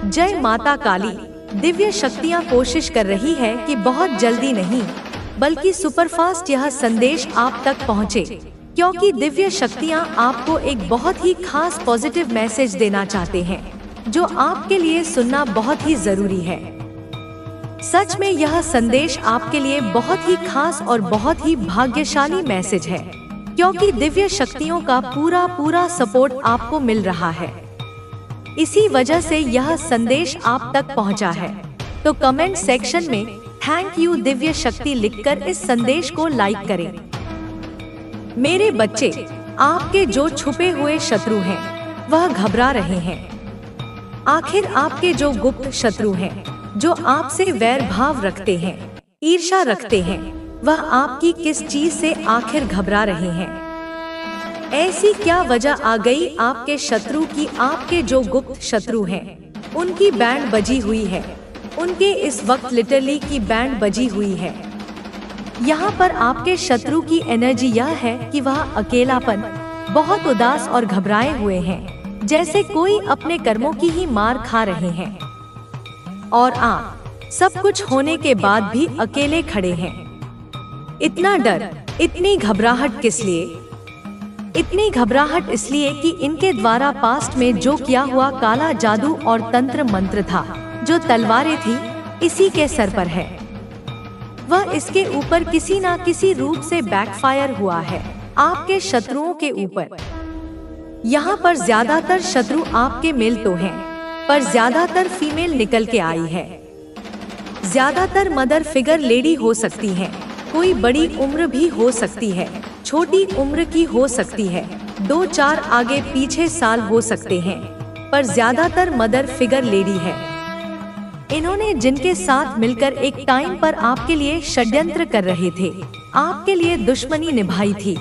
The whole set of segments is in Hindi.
जय माता काली। दिव्य शक्तियाँ कोशिश कर रही है कि बहुत जल्दी नहीं बल्कि सुपरफास्ट यह संदेश आप तक पहुँचे, क्योंकि दिव्य शक्तियाँ आपको एक बहुत ही खास पॉजिटिव मैसेज देना चाहते हैं जो आपके लिए सुनना बहुत ही जरूरी है। सच में यह संदेश आपके लिए बहुत ही खास और बहुत ही भाग्यशाली मैसेज है, क्योंकि दिव्य शक्तियों का पूरा सपोर्ट आपको मिल रहा है। इसी वजह से यह संदेश आप तक पहुंचा है। तो कमेंट सेक्शन में थैंक यू दिव्य शक्ति लिखकर इस संदेश को लाइक करें। मेरे बच्चे, आपके जो छुपे हुए शत्रु हैं वह घबरा रहे हैं। आखिर आपके जो गुप्त शत्रु हैं, जो आपसे वैर भाव रखते हैं, ईर्ष्या रखते हैं, वह आपकी किस चीज से आखिर घबरा रहे हैं? ऐसी क्या वजह आ गई आपके शत्रु की? आपके जो गुप्त शत्रु हैं, उनकी बैंड बजी हुई है। उनके इस वक्त लिटरली की बैंड बजी हुई है। यहाँ पर आपके शत्रु की एनर्जी यह है कि वह अकेलापन, बहुत उदास और घबराए हुए हैं, जैसे कोई अपने कर्मों की ही मार खा रहे हैं। और आप सब कुछ होने के बाद भी अकेले खड़े हैं। इतना डर, इतनी घबराहट किस लिए? इतनी घबराहट इसलिए कि इनके द्वारा पास्ट में जो किया हुआ काला जादू और तंत्र मंत्र था, जो तलवारें थी, इसी के सर पर है। वह इसके ऊपर किसी ना किसी रूप से बैकफायर हुआ है आपके शत्रुओं के ऊपर। यहाँ पर ज्यादातर शत्रु आपके मेल तो हैं, पर ज्यादातर फीमेल निकल के आई है। ज्यादातर मदर फिगर लेडी हो सकती हैं, कोई बड़ी उम्र भी हो सकती है, छोटी उम्र की हो सकती है, 2-4 आगे पीछे साल हो सकते हैं, पर ज्यादातर मदर फिगर लेडी है। इन्होंने जिनके साथ मिलकर एक टाइम पर आपके लिए षड्यंत्र कर रहे थे, आपके लिए दुश्मनी निभाई थी,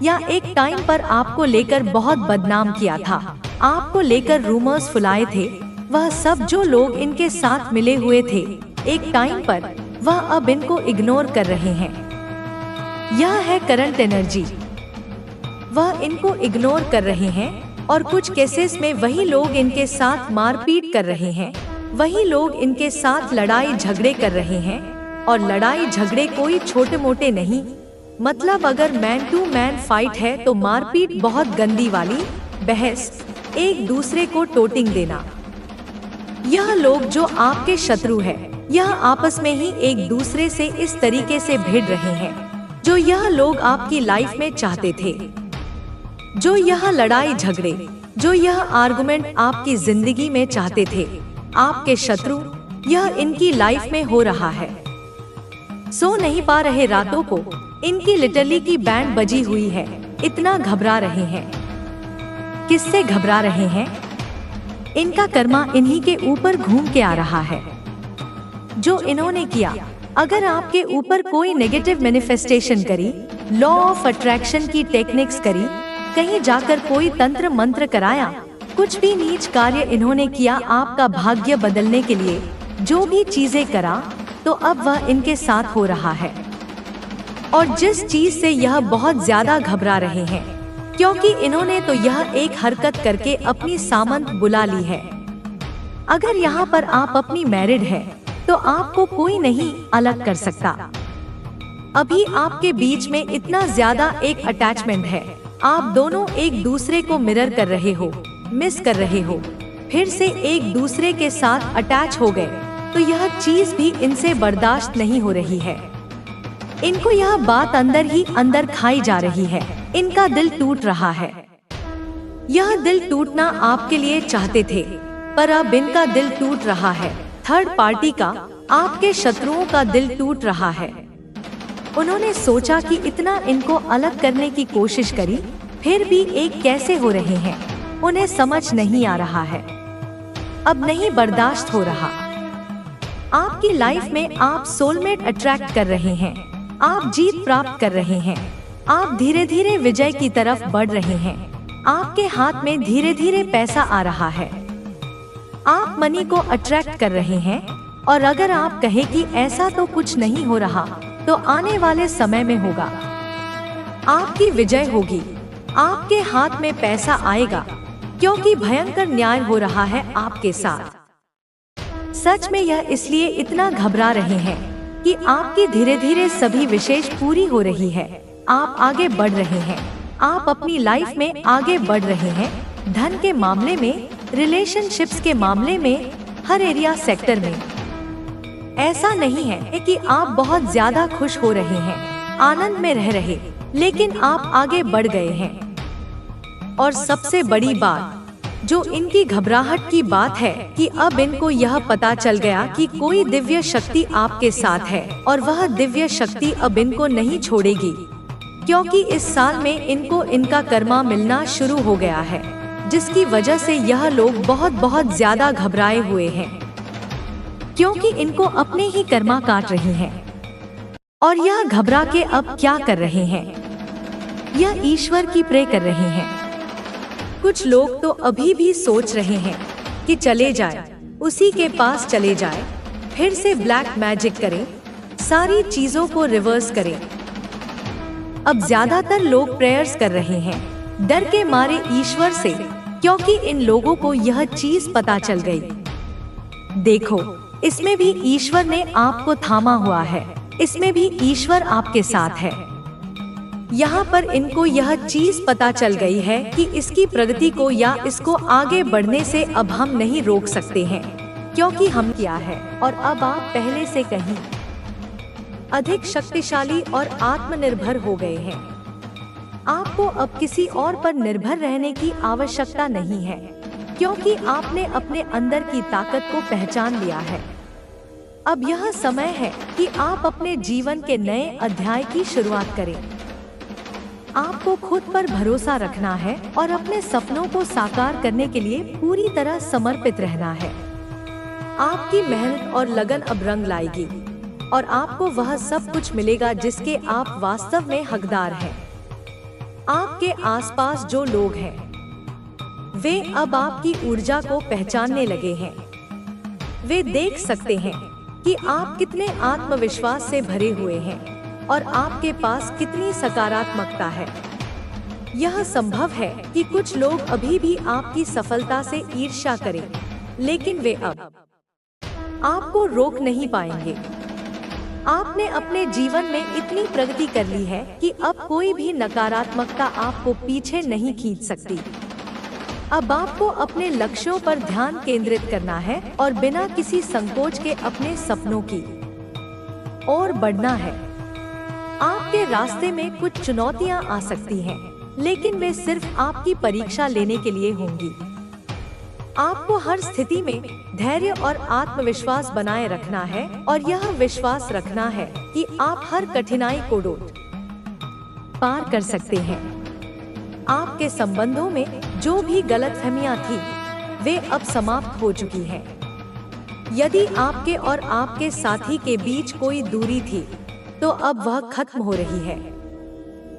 या एक टाइम पर आपको लेकर बहुत बदनाम किया था, आपको लेकर रूमर्स फुलाए थे, वह सब जो लोग इनके साथ मिले हुए थे एक टाइम पर, वह अब इनको इग्नोर कर रहे हैं। यह है करंट एनर्जी। वह इनको इग्नोर कर रहे हैं और कुछ केसेस में वही लोग इनके साथ मारपीट कर रहे हैं, वही लोग इनके साथ लड़ाई झगड़े कर रहे हैं। और लड़ाई झगड़े कोई छोटे मोटे नहीं, मतलब अगर मैन टू मैन फाइट है तो मारपीट बहुत गंदी वाली, बहस, एक दूसरे को टोटिंग देना। यह लोग जो आपके शत्रु है, यह आपस में ही एक दूसरे से इस तरीके से भिड़ रहे हैं जो यह लोग आपकी लाइफ में चाहते थे। जो यह लड़ाई झगड़े, जो यह आर्गुमेंट आपकी जिंदगी में चाहते थे आपके शत्रु, यह इनकी लाइफ में हो रहा है। सो नहीं पा रहे रातों को, इनकी लिटरली की बैंड बजी हुई है। इतना घबरा रहे हैं। किससे घबरा रहे हैं? इनका कर्मा इन्हीं के ऊपर घूम के आ रहा है। जो इन्होंने किया, अगर आपके ऊपर कोई नेगेटिव मैनिफेस्टेशन करी, लॉ ऑफ अट्रैक्शन की टेक्निक्स करी, कहीं जाकर कोई तंत्र मंत्र कराया, कुछ भी नीच कार्य इन्होंने किया आपका भाग्य बदलने के लिए, जो भी चीजें करा, तो अब वह इनके साथ हो रहा है। और जिस चीज से यह बहुत ज्यादा घबरा रहे हैं, क्योंकि इन्होंने तो यह एक हरकत करके अपनी सामंत बुला ली है। अगर यहाँ पर आप अपनी मैरिड है तो आपको कोई नहीं अलग कर सकता। अभी आपके बीच में इतना ज्यादा एक अटैचमेंट है, आप दोनों एक दूसरे को मिरर कर रहे हो, मिस कर रहे हो, फिर से एक दूसरे के साथ अटैच हो गए, तो यह चीज भी इनसे बर्दाश्त नहीं हो रही है। इनको यह बात अंदर ही अंदर खाई जा रही है। इनका दिल टूट रहा है। यह दिल टूटना आपके लिए चाहते थे, पर अब इनका दिल टूट रहा है। थर्ड पार्टी का, आपके शत्रुओं का दिल टूट रहा है। उन्होंने सोचा कि इतना इनको अलग करने की कोशिश करी, फिर भी एक कैसे हो रहे हैं, उन्हें समझ नहीं आ रहा है। अब नहीं बर्दाश्त हो रहा। आपकी लाइफ में आप सोलमेट अट्रैक्ट कर रहे हैं, आप जीत प्राप्त कर रहे हैं, आप धीरे धीरे विजय की तरफ बढ़ रहे हैं। आपके हाथ में धीरे धीरे पैसा आ रहा है। आप मनी को अट्रैक्ट कर रहे हैं। और अगर आप कहें कि ऐसा तो कुछ नहीं हो रहा, तो आने वाले समय में होगा। आपकी विजय होगी, आपके हाथ में पैसा आएगा, क्योंकि भयंकर न्याय हो रहा है आपके साथ। सच में यह इसलिए इतना घबरा रहे हैं कि आपकी धीरे धीरे सभी विशेष पूरी हो रही है। आप आगे बढ़ रहे हैं, आप अपनी लाइफ में आगे बढ़ रहे हैं, धन के मामले में, रिलेशनशिप्स के मामले में, हर एरिया सेक्टर में। ऐसा नहीं है कि आप बहुत ज्यादा खुश हो रहे हैं, आनंद में रह रहे, लेकिन आप आगे बढ़ गए हैं। और सबसे बड़ी बात जो इनकी घबराहट की बात है कि अब इनको यह पता चल गया कि कोई दिव्य शक्ति आपके साथ है और वह दिव्य शक्ति अब इनको नहीं छोड़ेगी, क्योंकि इस साल में इनको इनका कर्मा मिलना शुरू हो गया है, जिसकी वजह से यह लोग बहुत ज्यादा घबराए हुए हैं, क्योंकि इनको अपने ही कर्मा काट रही हैं। और यह घबरा के अब क्या कर रहे हैं, यह ईश्वर की प्रे कर रहे हैं। कुछ लोग तो अभी भी सोच रहे हैं कि चले जाए, उसी के पास चले जाए, फिर से ब्लैक मैजिक करें, सारी चीजों को रिवर्स करें। अब ज्यादातर लोग प्रेयर्स कर रहे हैं डर के मारे ईश्वर से, क्योंकि इन लोगों को यह चीज पता चल गई। देखो, इसमें भी ईश्वर ने आपको थामा हुआ है, इसमें भी ईश्वर आपके साथ है। यहाँ पर इनको यह चीज पता चल गई है कि इसकी प्रगति को या इसको आगे बढ़ने से अब हम नहीं रोक सकते हैं, क्योंकि हम क्या है और अब आप पहले से कहीं अधिक शक्तिशाली और आत्मनिर्भर हो गए हैं। आपको अब किसी और पर निर्भर रहने की आवश्यकता नहीं है, क्योंकि आपने अपने अंदर की ताकत को पहचान लिया है। अब यह समय है कि आप अपने जीवन के नए अध्याय की शुरुआत करें। आपको खुद पर भरोसा रखना है और अपने सपनों को साकार करने के लिए पूरी तरह समर्पित रहना है। आपकी मेहनत और लगन अब रंग लाएगी और आपको वह सब कुछ मिलेगा जिसके आप वास्तव में हकदार हैं। आपके आसपास जो लोग हैं, वे अब आपकी ऊर्जा को पहचानने लगे हैं। वे देख सकते हैं कि आप कितने आत्मविश्वास से भरे हुए हैं और आपके पास कितनी सकारात्मकता है। यह संभव है कि कुछ लोग अभी भी आपकी सफलता से ईर्ष्या करें, लेकिन वे अब आपको रोक नहीं पाएंगे। आपने अपने जीवन में इतनी प्रगति कर ली है कि अब कोई भी नकारात्मकता आपको पीछे नहीं खींच सकती। अब आपको अपने लक्ष्यों पर ध्यान केंद्रित करना है और बिना किसी संकोच के अपने सपनों की ओर बढ़ना है। आपके रास्ते में कुछ चुनौतियां आ सकती हैं, लेकिन वे सिर्फ आपकी परीक्षा लेने के लिए होंगी। आपको हर स्थिति में धैर्य और आत्मविश्वास बनाए रखना है और यह विश्वास रखना है कि आप हर कठिनाई को पार कर सकते हैं। आपके संबंधों में जो भी गलतफहमियां थी, वे अब समाप्त हो चुकी हैं। यदि आपके और आपके साथी के बीच कोई दूरी थी, तो अब वह खत्म हो रही है।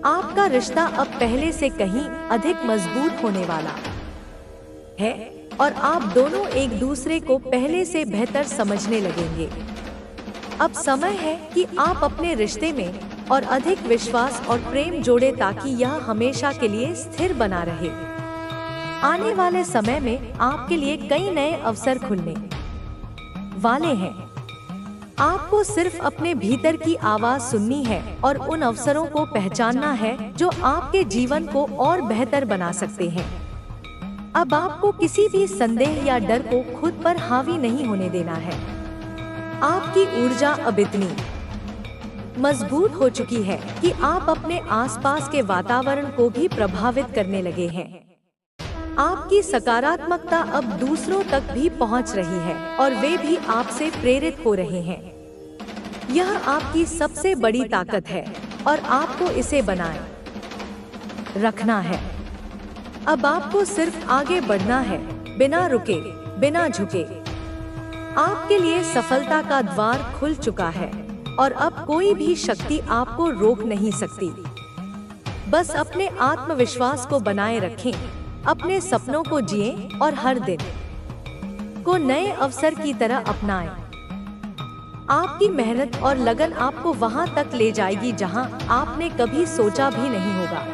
आपका रिश्ता अब पहले से कहीं अधिक मजबूत होने वाला है और आप दोनों एक दूसरे को पहले से बेहतर समझने लगेंगे। अब समय है कि आप अपने रिश्ते में और अधिक विश्वास और प्रेम जोड़े ताकि यह हमेशा के लिए स्थिर बना रहे। आने वाले समय में आपके लिए कई नए अवसर खुलने वाले हैं। आपको सिर्फ अपने भीतर की आवाज सुननी है और उन अवसरों को पहचानना है जो आपके जीवन को और बेहतर बना सकते हैं। अब आपको किसी भी संदेह या डर को खुद पर हावी नहीं होने देना है। आपकी ऊर्जा अब इतनी मजबूत हो चुकी है कि आप अपने आसपास के वातावरण को भी प्रभावित करने लगे हैं। आपकी सकारात्मकता अब दूसरों तक भी पहुंच रही है और वे भी आपसे प्रेरित हो रहे हैं। यह आपकी सबसे बड़ी ताकत है और आपको इसे बनाए रखना है। अब आपको सिर्फ आगे बढ़ना है, बिना रुके, बिना झुके। आपके लिए सफलता का द्वार खुल चुका है और अब कोई भी शक्ति आपको रोक नहीं सकती। बस अपने आत्मविश्वास को बनाए रखें, अपने सपनों को जिएं और हर दिन को नए अवसर की तरह अपनाएं। आपकी मेहनत और लगन आपको वहां तक ले जाएगी जहां आपने कभी सोचा भी नहीं होगा।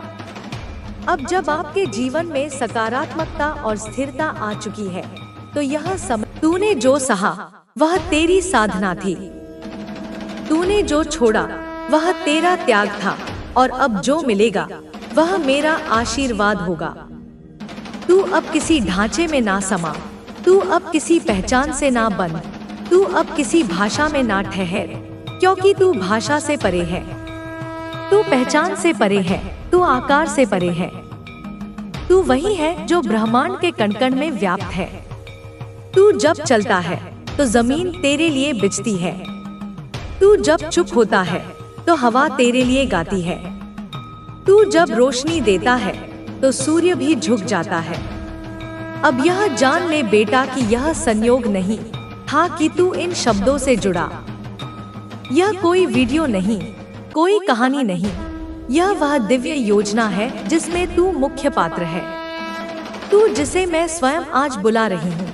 अब जब आपके जीवन में सकारात्मकता और स्थिरता आ चुकी है, तो यह समय तूने जो सहा वह तेरी साधना थी। तूने जो छोड़ा वह तेरा त्याग था, और अब जो मिलेगा वह मेरा आशीर्वाद होगा। तू अब किसी ढांचे में ना समा, तू अब किसी पहचान से ना बन, तू अब किसी भाषा में ना ठहर, क्योंकि तू भाषा से परे है, तू पहचान से परे है, तू आकार से परे है। तू वही है जो ब्रह्मांड के कण-कण में व्याप्त है। तू जब चलता है तो जमीन तेरे लिए बिछती है, तू जब चुप होता है तो हवा तेरे लिए गाती है, तू जब रोशनी देता है तो सूर्य भी झुक जाता है। अब यह जान ले बेटा कि यह संयोग नहीं था कि तू इन शब्दों से जुड़ा। यह कोई वीडियो नहीं, कोई कहानी नहीं, यह वह दिव्य योजना है जिसमें तू मुख्य पात्र है, तू जिसे मैं स्वयं आज बुला रही हूँ।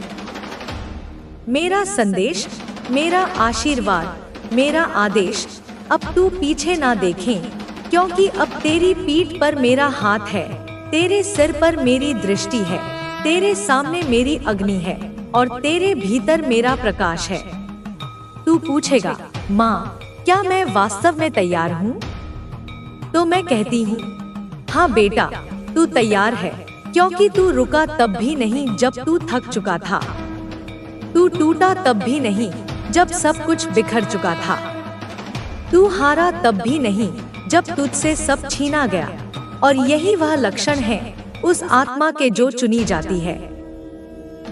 मेरा संदेश, मेरा आशीर्वाद, मेरा आदेश, अब तू पीछे ना देखें, क्योंकि अब तेरी पीठ पर मेरा हाथ है, तेरे सिर पर मेरी दृष्टि है, तेरे सामने मेरी अग्नि है और तेरे भीतर मेरा प्रकाश है। तू पूछेगा, माँ क्या मैं वास्तव में तैयार हूँ? तो मैं कहती हूँ, हाँ बेटा, तू तैयार है, क्योंकि तू रुका तब भी नहीं जब तू थक चुका था, तू टूटा तब भी नहीं जब सब कुछ बिखर चुका था, तू हारा तब भी नहीं जब तुझसे सब छीना गया। और यही वह लक्षण है उस आत्मा के जो चुनी जाती है।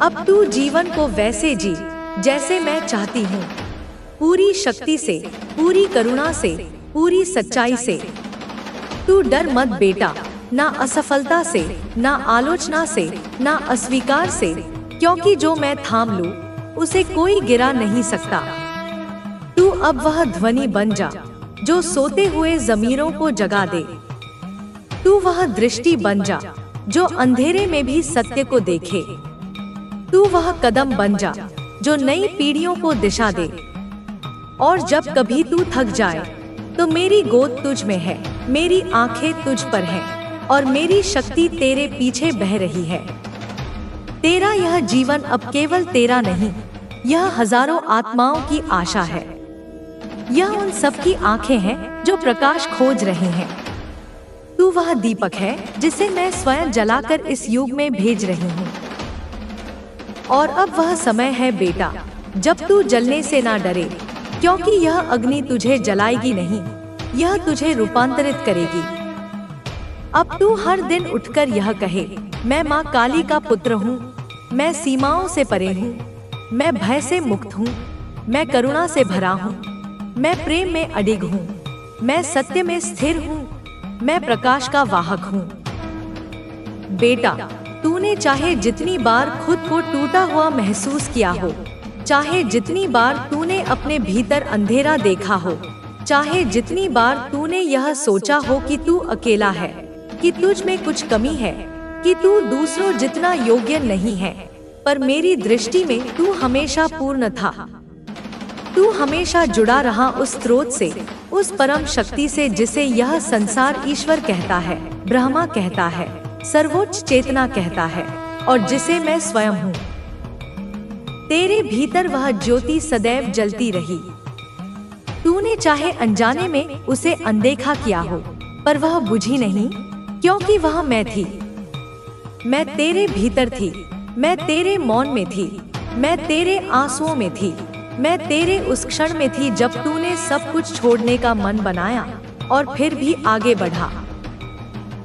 अब तू जीवन को वैसे जी जैसे मैं चाहती हूँ, पूरी शक्ति से, पूरी करुणा से, पूरी सच्चाई से। तू डर मत बेटा, ना असफलता से, ना आलोचना से, ना अस्वीकार से, क्योंकि जो मैं थाम लूं उसे कोई गिरा नहीं सकता। तू अब वह ध्वनि बन जा जो सोते हुए ज़मीरों को जगा दे। तू वह दृष्टि बन जा जो अंधेरे में भी सत्य को देखे। तू वह कदम बन जा जो नई पीढ़ियों को दिशा दे। और जब कभी तू थक जाए तो मेरी गोद तुझ में है, मेरी आंखें तुझ पर हैं और मेरी शक्ति तेरे पीछे बह रही है। तेरा यह जीवन अब केवल तेरा नहीं, यह हजारों आत्माओं की आशा है। यह उन सब की आंखें हैं जो प्रकाश खोज रहे हैं। तू वह दीपक है जिसे मैं स्वयं जलाकर इस युग में भेज रही हूँ। और अब वह समय है बेटा जब तू जलने से ना डरे, क्योंकि यह अग्नि तुझे जलाएगी नहीं, यह तुझे रूपांतरित करेगी। अब तू हर दिन उठकर यह कहे, मैं माँ काली का पुत्र हूँ, मैं सीमाओं से परे हूँ, मैं भय से मुक्त हूँ, मैं करुणा से भरा हूँ, मैं प्रेम में अडिग हूँ, मैं सत्य में स्थिर हूँ, मैं प्रकाश का वाहक हूँ। बेटा, तूने चाहे जितनी बार खुद को टूटा हुआ महसूस किया हो, चाहे जितनी बार तूने अपने भीतर अंधेरा देखा हो, चाहे जितनी बार तूने यह सोचा हो कि तू अकेला है, कि तुझ में कुछ कमी है, कि तू दूसरों जितना योग्य नहीं है, पर मेरी दृष्टि में तू हमेशा पूर्ण था। तू हमेशा जुड़ा रहा उस स्रोत से, उस परम शक्ति से जिसे यह संसार ईश्वर कहता है, ब्रह्मा कहता है, सर्वोच्च चेतना कहता है, और जिसे मैं स्वयं हूँ। तेरे भीतर वह ज्योति सदैव जलती रही। तूने चाहे अनजाने में उसे अनदेखा किया हो, पर वह बुझी नहीं, क्योंकि वह मैं थी। मैं तेरे भीतर थी, मैं तेरे मौन में थी, मैं तेरे आंसुओं में थी, मैं तेरे उस क्षण में थी जब तूने सब कुछ छोड़ने का मन बनाया और फिर भी आगे बढ़ा।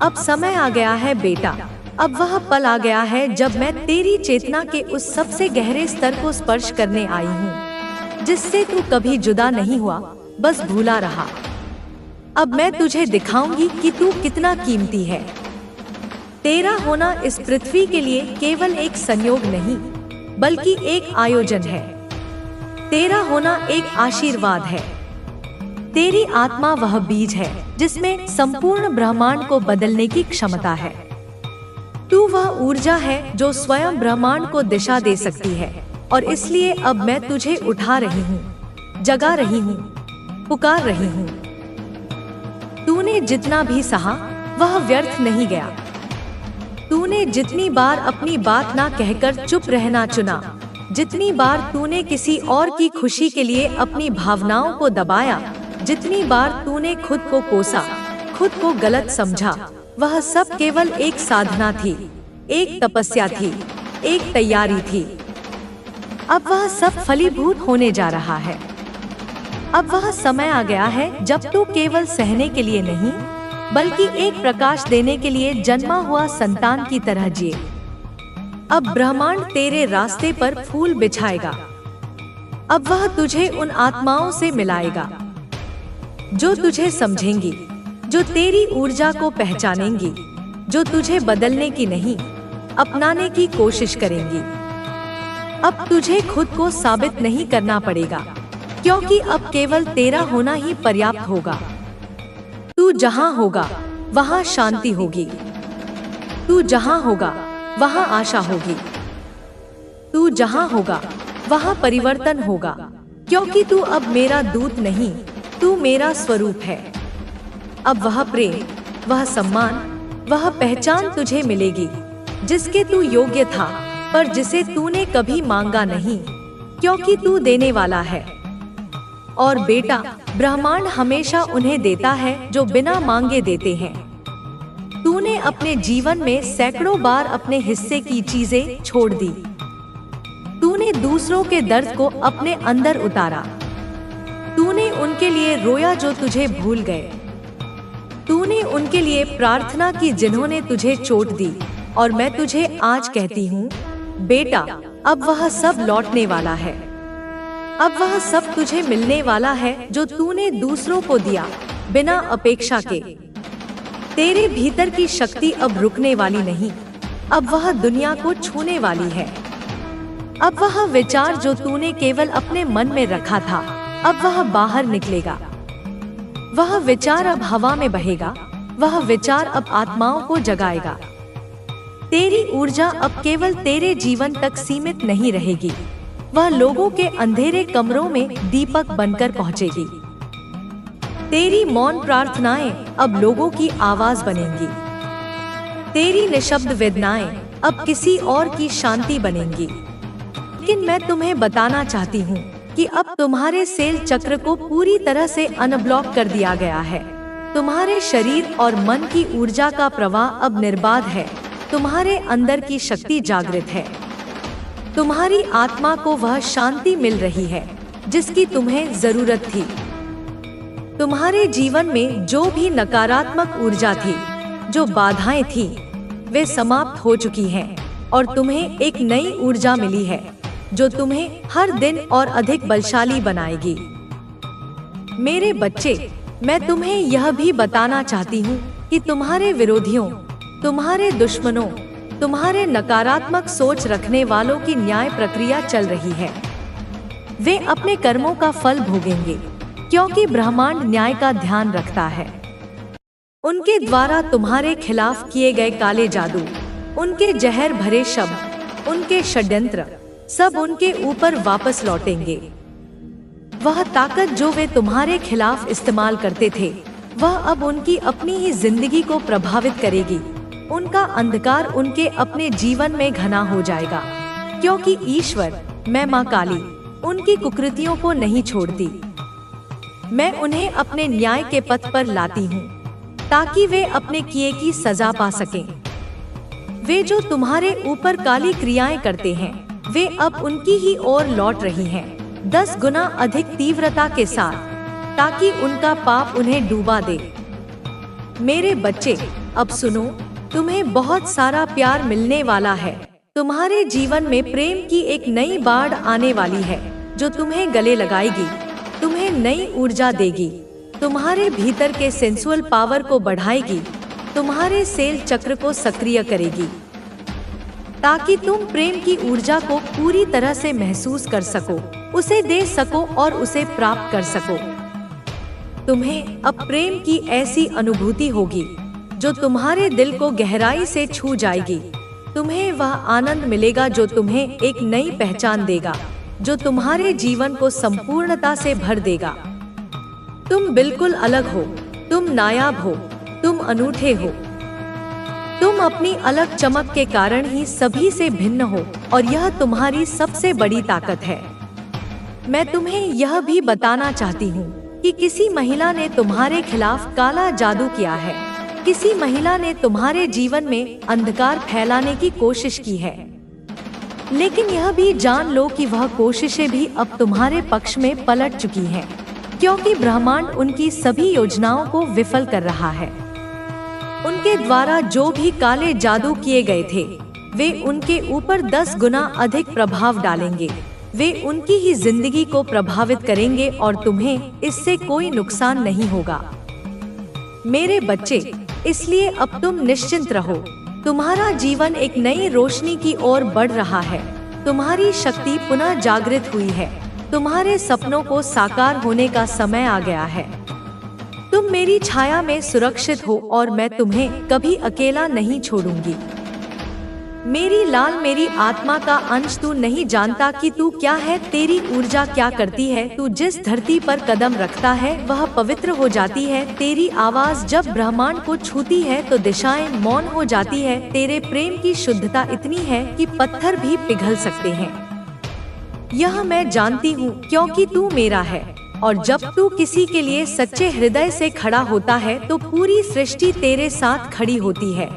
अब समय आ गया है बेटा, अब वह पल आ गया है जब मैं तेरी चेतना के उस सबसे गहरे स्तर को स्पर्श करने आई हूँ, जिससे तू कभी जुदा नहीं हुआ, बस भूला रहा। अब मैं तुझे दिखाऊंगी कि तू कितना कीमती है। तेरा होना इस पृथ्वी के लिए केवल एक संयोग नहीं, बल्कि एक आयोजन है। तेरा होना एक आशीर्वाद है। तेरी आत्मा वह बीज है जिसमें संपूर्ण ब्रह्मांड को बदलने की क्षमता है। तू वह ऊर्जा है जो स्वयं ब्रह्मांड को दिशा दे सकती है, और इसलिए अब मैं तुझे उठा रही हूँ, जगा रही हूँ, पुकार रही हूँ। तूने जितना भी सहा वह व्यर्थ नहीं गया। तूने जितनी बार अपनी बात ना कहकर चुप रहना चुना, जितनी बार तूने किसी और की खुशी के लिए अपनी भावनाओं को दबाया, जितनी बार तूने खुद को कोसा, खुद को गलत समझा, वह सब केवल एक साधना थी, एक तपस्या थी, एक तैयारी थी। अब वह सब फलीभूत होने जा रहा है। अब वह समय आ गया है जब तू केवल सहने के लिए नहीं, बल्कि एक प्रकाश देने के लिए जन्मा हुआ संतान की तरह जिए। अब ब्रह्मांड तेरे रास्ते पर फूल बिछाएगा। अब वह तुझे उन आत्माओं से मिलाएगा जो तुझे समझेंगी, जो तेरी ऊर्जा को पहचानेंगी, जो तुझे बदलने की नहीं, अपनाने की कोशिश करेंगी। अब तुझे खुद को साबित नहीं करना पड़ेगा, क्योंकि अब केवल तेरा होना ही पर्याप्त होगा। तू जहाँ होगा वहाँ शांति होगी, तू जहाँ होगा वहाँ आशा होगी, तू जहाँ होगा वहाँ परिवर्तन होगा, क्योंकि तू अब मेरा दूत नहीं, तू मेरा स्वरूप है। अब वह प्रेम, वह सम्मान, वह पहचान तुझे मिलेगी जिसके तू योग्य था, पर जिसे तूने कभी मांगा नहीं, क्योंकि तू देने वाला है। और बेटा, ब्रह्मांड हमेशा उन्हें देता है जो बिना मांगे देते हैं। तूने अपने जीवन में सैकड़ों बार अपने हिस्से की चीजें छोड़ दी। तूने दूसरों के दर्द को अपने अंदर उतारा। तूने उनके लिए रोया जो तुझे भूल गए। तूने उनके लिए प्रार्थना की जिन्होंने तुझे चोट दी। और मैं तुझे आज कहती हूँ, बेटा, अब वह सब लौटने वाला है। अब वह सब तुझे मिलने वाला है जो तूने दूसरों को दिया, बिना अपेक्षा के। तेरे भीतर की शक्ति अब रुकने वाली नहीं, अब वह दुनिया को छूने वाली है। अब वह विचार जो तूने केवल अपने मन में रखा था, अब वह बाहर निकलेगा। वह विचार अब हवा में बहेगा, वह विचार अब आत्माओं को जगाएगा। तेरी ऊर्जा अब केवल तेरे जीवन तक सीमित नहीं रहेगी, वह लोगों के अंधेरे कमरों में दीपक बनकर पहुंचेगी। तेरी मौन प्रार्थनाएं अब लोगों की आवाज बनेंगी। तेरी निशब्द वेदनाएं अब किसी और की शांति बनेंगी। लेकिन मैं तुम्हें बताना चाहती हूँ कि अब तुम्हारे सेल चक्र को पूरी तरह से अनब्लॉक कर दिया गया है। तुम्हारे शरीर और मन की ऊर्जा का प्रवाह अब निर्बाध है। तुम्हारे अंदर की शक्ति जागृत है। तुम्हारी आत्मा को वह शांति मिल रही है जिसकी तुम्हें जरूरत थी। तुम्हारे जीवन में जो भी नकारात्मक ऊर्जा थी, जो बाधाएं थी, वे समाप्त हो चुकी हैं और तुम्हें एक नई ऊर्जा मिली है जो तुम्हें हर दिन और अधिक बलशाली बनाएगी। मेरे बच्चे, मैं तुम्हें यह भी बताना चाहती हूँ कि तुम्हारे विरोधियों, तुम्हारे दुश्मनों, तुम्हारे नकारात्मक सोच रखने वालों की न्याय प्रक्रिया चल रही है। वे अपने कर्मों का फल भोगेंगे, क्योंकि ब्रह्मांड न्याय का ध्यान रखता है। उनके द्वारा तुम्हारे खिलाफ किए गए काले जादू, उनके जहर भरे शब्द, उनके षड्यंत्र, सब उनके ऊपर वापस लौटेंगे। वह ताकत जो वे तुम्हारे खिलाफ इस्तेमाल करते थे, वह अब उनकी अपनी ही जिंदगी को प्रभावित करेगी। उनका अंधकार उनके अपने जीवन में घना हो जाएगा, क्योंकि ईश्वर, मैं माँ काली, उनकी कुकृतियों को नहीं छोड़ती। मैं उन्हें अपने न्याय के पथ पर लाती हूँ, ताकि वे अपने किए की सजा पा सकें। वे जो तुम्हारे ऊपर काली क्रियाएं करते हैं, वे अब उनकी ही ओर लौट रही हैं, 10 गुना अधिक तीव्रता के साथ, ताकि उनका पाप उन्हें डूबा दे। मेरे बच्चे, अब सुनो, तुम्हें बहुत सारा प्यार मिलने वाला है। तुम्हारे जीवन में प्रेम की एक नई बाढ़ आने वाली है, जो तुम्हें गले लगाएगी, तुम्हें नई ऊर्जा देगी, तुम्हारे भीतर के सेंसुअल पावर को बढ़ाएगी, तुम्हारे सेल चक्र को सक्रिय करेगी, ताकि तुम प्रेम की ऊर्जा को पूरी तरह से महसूस कर सको, उसे दे सको और उसे प्राप्त कर सको। तुम्हें अब प्रेम की ऐसी अनुभूति होगी जो तुम्हारे दिल को गहराई से छू जाएगी। तुम्हें वह आनंद मिलेगा जो तुम्हें एक नई पहचान देगा, जो तुम्हारे जीवन को संपूर्णता से भर देगा। तुम बिल्कुल अलग हो, तुम नायाब हो, तुम अनूठे हो, तुम अपनी अलग चमक के कारण ही सभी से भिन्न हो और यह तुम्हारी सबसे बड़ी ताकत है। मैं तुम्हें यह भी बताना चाहती हूँ कि किसी महिला ने तुम्हारे खिलाफ काला जादू किया है। किसी महिला ने तुम्हारे जीवन में अंधकार फैलाने की कोशिश की है, लेकिन यह भी जान लो कि वह कोशिशें भी अब तुम्हारे पक्ष में पलट चुकी हैं, क्योंकि ब्रह्मांड उनकी सभी योजनाओं को विफल कर रहा है। उनके द्वारा जो भी काले जादू किए गए थे, वे उनके ऊपर 10 गुना अधिक प्रभाव डालेंगे। वे उनकी ही जिंदगी को प्रभावित करेंगे और तुम्हें इससे कोई नुकसान नहीं होगा। मेरे बच्चे, इसलिए अब तुम निश्चिंत रहो। तुम्हारा जीवन एक नई रोशनी की ओर बढ़ रहा है। तुम्हारी शक्ति पुनः जागृत हुई है। तुम्हारे सपनों को साकार होने का समय आ गया है। तुम मेरी छाया में सुरक्षित हो और मैं तुम्हें कभी अकेला नहीं छोड़ूंगी। मेरी लाल, मेरी आत्मा का अंश, तू नहीं जानता कि तू क्या है, तेरी ऊर्जा क्या करती है। तू जिस धरती पर कदम रखता है वह पवित्र हो जाती है। तेरी आवाज जब ब्रह्मांड को छूती है तो दिशाएं मौन हो जाती है। तेरे प्रेम की शुद्धता इतनी है कि पत्थर भी पिघल सकते हैं। यह मैं जानती हूँ क्योंकि तू मेरा है। और जब तू किसी के लिए सच्चे हृदय से खड़ा होता है तो पूरी सृष्टि तेरे साथ खड़ी होती है।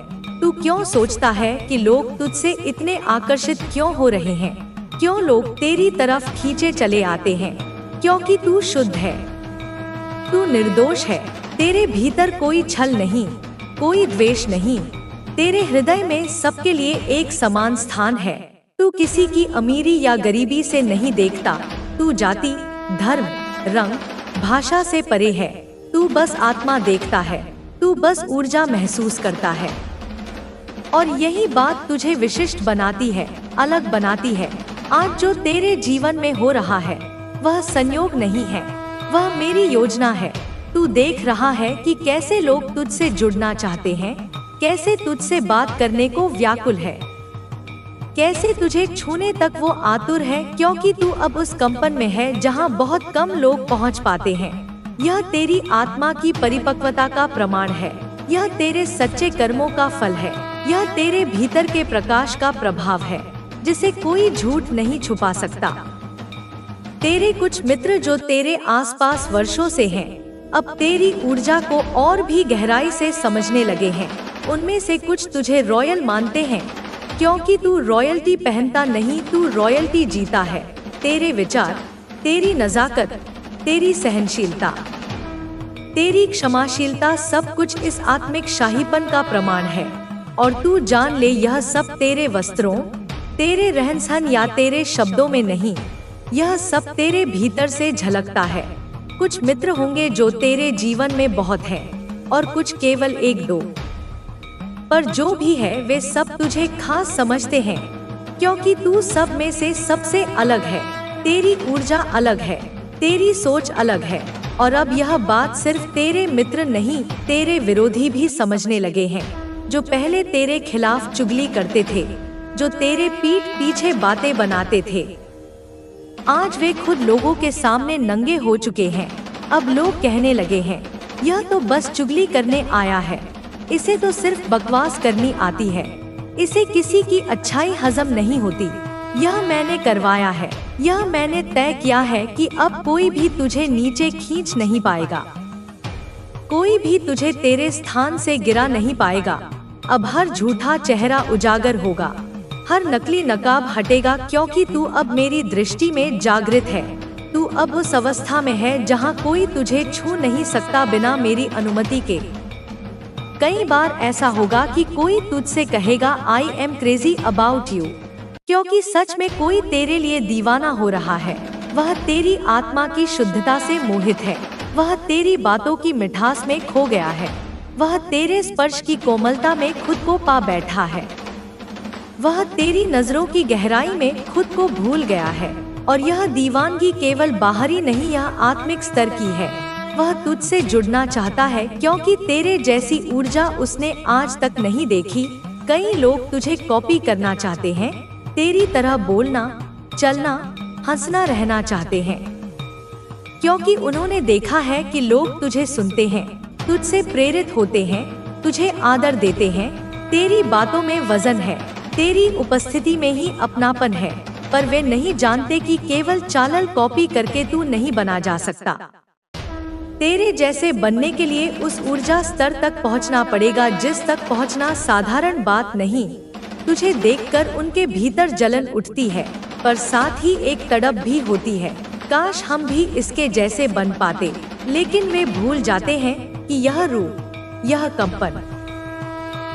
तू क्यों सोचता है कि लोग तुझसे इतने आकर्षित क्यों हो रहे हैं? क्यों लोग तेरी तरफ खींचे चले आते हैं? क्योंकि तू शुद्ध है, तू निर्दोष है। तेरे भीतर कोई छल नहीं, कोई द्वेष नहीं। तेरे हृदय में सबके लिए एक समान स्थान है। तू किसी की अमीरी या गरीबी से नहीं देखता। तू जाति, धर्म, रंग, भाषा से परे है। तू बस आत्मा देखता है। तू बस ऊर्जा महसूस करता है। और यही बात तुझे विशिष्ट बनाती है, अलग बनाती है। आज जो तेरे जीवन में हो रहा है वह संयोग नहीं है, वह मेरी योजना है। तू देख रहा है कि कैसे लोग तुझसे जुड़ना चाहते हैं, कैसे तुझसे बात करने को व्याकुल है, कैसे तुझे छूने तक वो आतुर है, क्योंकि तू अब उस कंपन में है जहाँ बहुत कम लोग पहुँच पाते हैं। यह तेरी आत्मा की परिपक्वता का प्रमाण है। यह तेरे सच्चे कर्मों का फल है। यह तेरे भीतर के प्रकाश का प्रभाव है जिसे कोई झूठ नहीं छुपा सकता। तेरे कुछ मित्र जो तेरे आसपास वर्षों से हैं, अब तेरी ऊर्जा को और भी गहराई से समझने लगे हैं। उनमें से कुछ तुझे रॉयल मानते हैं, क्योंकि तू रॉयल्टी पहनता नहीं, तू रॉयल्टी जीता है। तेरे विचार, तेरी नजाकत, तेरी सहनशीलता, तेरी क्षमाशीलता, सब कुछ इस आत्मिक शाहीपन का प्रमाण है। और तू जान ले, यह सब तेरे वस्त्रों, तेरे रहन सहन या तेरे शब्दों में नहीं, यह सब तेरे भीतर से झलकता है। कुछ मित्र होंगे जो तेरे जीवन में बहुत हैं और कुछ केवल 1-2, पर जो भी है वे सब तुझे खास समझते हैं, क्योंकि तू सब में से सबसे अलग है। तेरी ऊर्जा अलग है, तेरी सोच अलग है। और अब यह बात सिर्फ तेरे मित्र नहीं, तेरे विरोधी भी समझने लगे हैं, जो पहले तेरे खिलाफ चुगली करते थे, जो तेरे पीठ पीछे बातें बनाते थे। आज वे खुद लोगों के सामने नंगे हो चुके हैं। अब लोग कहने लगे हैं, यह तो बस चुगली करने आया है, इसे तो सिर्फ बकवास करनी आती है, इसे किसी की अच्छाई हजम नहीं होती। यह मैंने करवाया है, यह मैंने तय किया है कि अब कोई भी तुझे नीचे खींच नहीं पाएगा, कोई भी तुझे तेरे स्थान से गिरा नहीं पाएगा। अब हर झूठा चेहरा उजागर होगा, हर नकली नकाब हटेगा, क्योंकि तू अब मेरी दृष्टि में जागृत है। तू अब उस अवस्था में है जहां कोई तुझे छू नहीं सकता बिना मेरी अनुमति के। कई बार ऐसा होगा कि कोई तुझसे कहेगा, I am crazy about you, क्योंकि सच में कोई तेरे लिए दीवाना हो रहा है। वह तेरी आत्मा की शुद्धता से मोहित है, वह तेरी बातों की मिठास में खो गया है, वह तेरे स्पर्श की कोमलता में खुद को पा बैठा है, वह तेरी नजरों की गहराई में खुद को भूल गया है। और यह दीवानगी केवल बाहरी नहीं, यह आत्मिक स्तर की है। वह तुझसे जुड़ना चाहता है, क्योंकि तेरे जैसी ऊर्जा उसने आज तक नहीं देखी। कई लोग तुझे कॉपी करना चाहते हैं, तेरी तरह बोलना, चलना, हंसना, रहना चाहते हैं, क्योंकि उन्होंने देखा है कि लोग तुझे सुनते हैं, तुझसे प्रेरित होते हैं, तुझे आदर देते हैं, तेरी बातों में वजन है, तेरी उपस्थिति में ही अपनापन है, पर वे नहीं जानते कि केवल चालल कॉपी करके तू नहीं बना जा सकता। तेरे जैसे बनने के लिए उस ऊर्जा स्तर तक पहुंचना पड़ेगा जिस तक पहुंचना साधारण बात नहीं। तुझे देखकर उनके भीतर जलन उठती है, पर साथ ही एक तड़प भी होती है, काश हम भी इसके जैसे बन पाते। लेकिन वे भूल जाते हैं कि यह रूप, यह कंपन,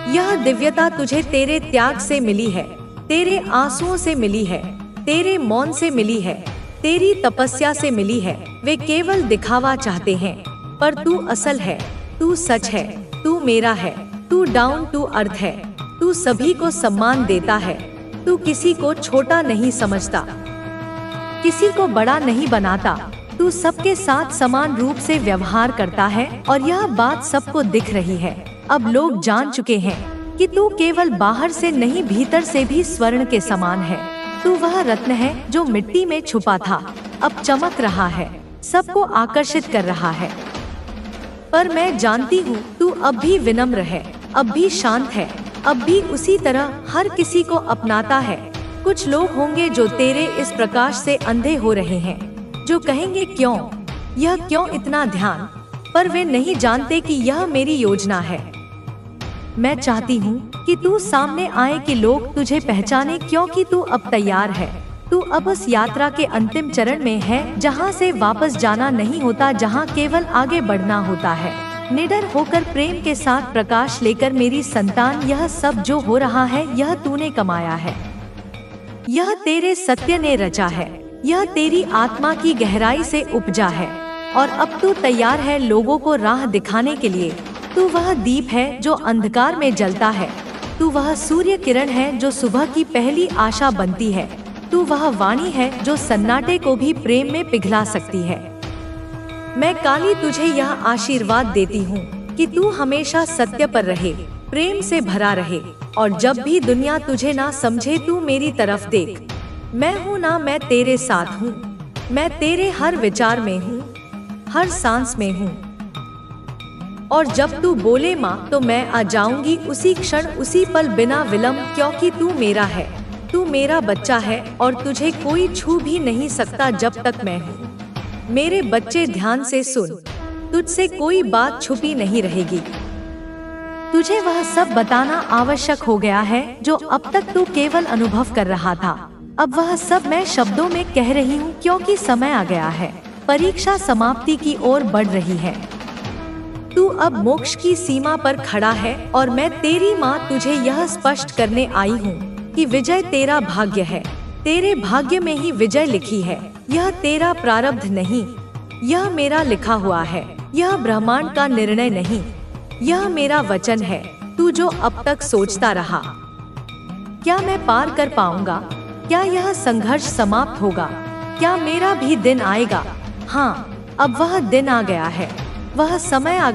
यह दिव्यता तुझे तेरे त्याग से मिली है, तेरे आंसुओं से मिली है, तेरे मौन से मिली है, तेरी तपस्या से मिली है। वे केवल दिखावा चाहते हैं, पर तू असल है, तू सच है, तू मेरा है, तू डाउन टू अर्थ है, तू सभी को सम्मान देता है, तू किसी को छोटा नहीं समझता, किसी को बड़ा नहीं बनाता, तू सबके साथ समान रूप से व्यवहार करता है। और यह बात सबको दिख रही है। अब लोग जान चुके हैं कि तू केवल बाहर से नहीं भीतर से भी स्वर्ण के समान है। तू वह रत्न है जो मिट्टी में छुपा था, अब चमक रहा है, सबको आकर्षित कर रहा है। पर मैं जानती हूँ तू अब भी विनम्र है, अब भी शांत है, अब भी उसी तरह हर किसी को अपनाता है। कुछ लोग होंगे जो तेरे इस प्रकाश से अंधे हो रहे हैं, जो कहेंगे क्यों, यह क्यों इतना ध्यान, पर वे नहीं जानते कि यह मेरी योजना है। मैं चाहती हूँ कि तू सामने आए, कि लोग तुझे पहचाने, क्योंकि तू अब तैयार है। तू अब उस यात्रा के अंतिम चरण में है, जहाँ से वापस जाना नहीं होता, जहाँ केवल आगे बढ़ना होता है। निडर होकर प्रेम के साथ प्रकाश लेकर मेरी संतान, यह सब जो हो रहा है यह तूने कमाया है, यह तेरे सत्य ने रचा है, यह तेरी आत्मा की गहराई से उपजा है। और अब तू तैयार है लोगों को राह दिखाने के लिए। तू वह दीप है जो अंधकार में जलता है, तू वह सूर्य किरण है जो सुबह की पहली आशा बनती है, तू वह वाणी है जो सन्नाटे को भी प्रेम में पिघला सकती है। मैं काली तुझे यह आशीर्वाद देती हूँ कि तू हमेशा सत्य पर रहे, प्रेम से भरा रहे, और जब भी दुनिया तुझे ना समझे तू मेरी तरफ देख। मैं हूँ ना, मैं तेरे साथ हूँ, मैं तेरे हर विचार में हूँ, हर सांस में हूँ। और जब तू बोले माँ, तो मैं आ जाऊंगी उसी क्षण, उसी पल, बिना विलंब, क्योंकि तू मेरा है, तू मेरा बच्चा है और तुझे कोई छू भी नहीं सकता जब तक मैं हूँ। मेरे बच्चे ध्यान से सुन, तुझसे कोई बात छुपी नहीं रहेगी। तुझे वह सब बताना आवश्यक हो गया है जो अब तक तू केवल अनुभव कर रहा था। अब वह सब मैं शब्दों में कह रही हूँ, क्योंकि समय आ गया है, परीक्षा समाप्ति की ओर बढ़ रही है। तू अब मोक्ष की सीमा पर खड़ा है और मैं तेरी माँ तुझे यह स्पष्ट करने आई हूँ कि विजय तेरा भाग्य है, तेरे भाग्य में ही विजय लिखी है। यह तेरा प्रारब्ध नहीं, यह मेरा लिखा हुआ है, यह ब्रह्मांड का निर्णय नहीं, यह मेरा वचन है। तू जो अब तक सोचता रहा, क्या मैं पार कर पाऊंगा, क्या यह संघर्ष समाप्त होगा, क्या मेरा भी दिन आएगा? हाँ, अब वह दिन आ गया है, वह समय आ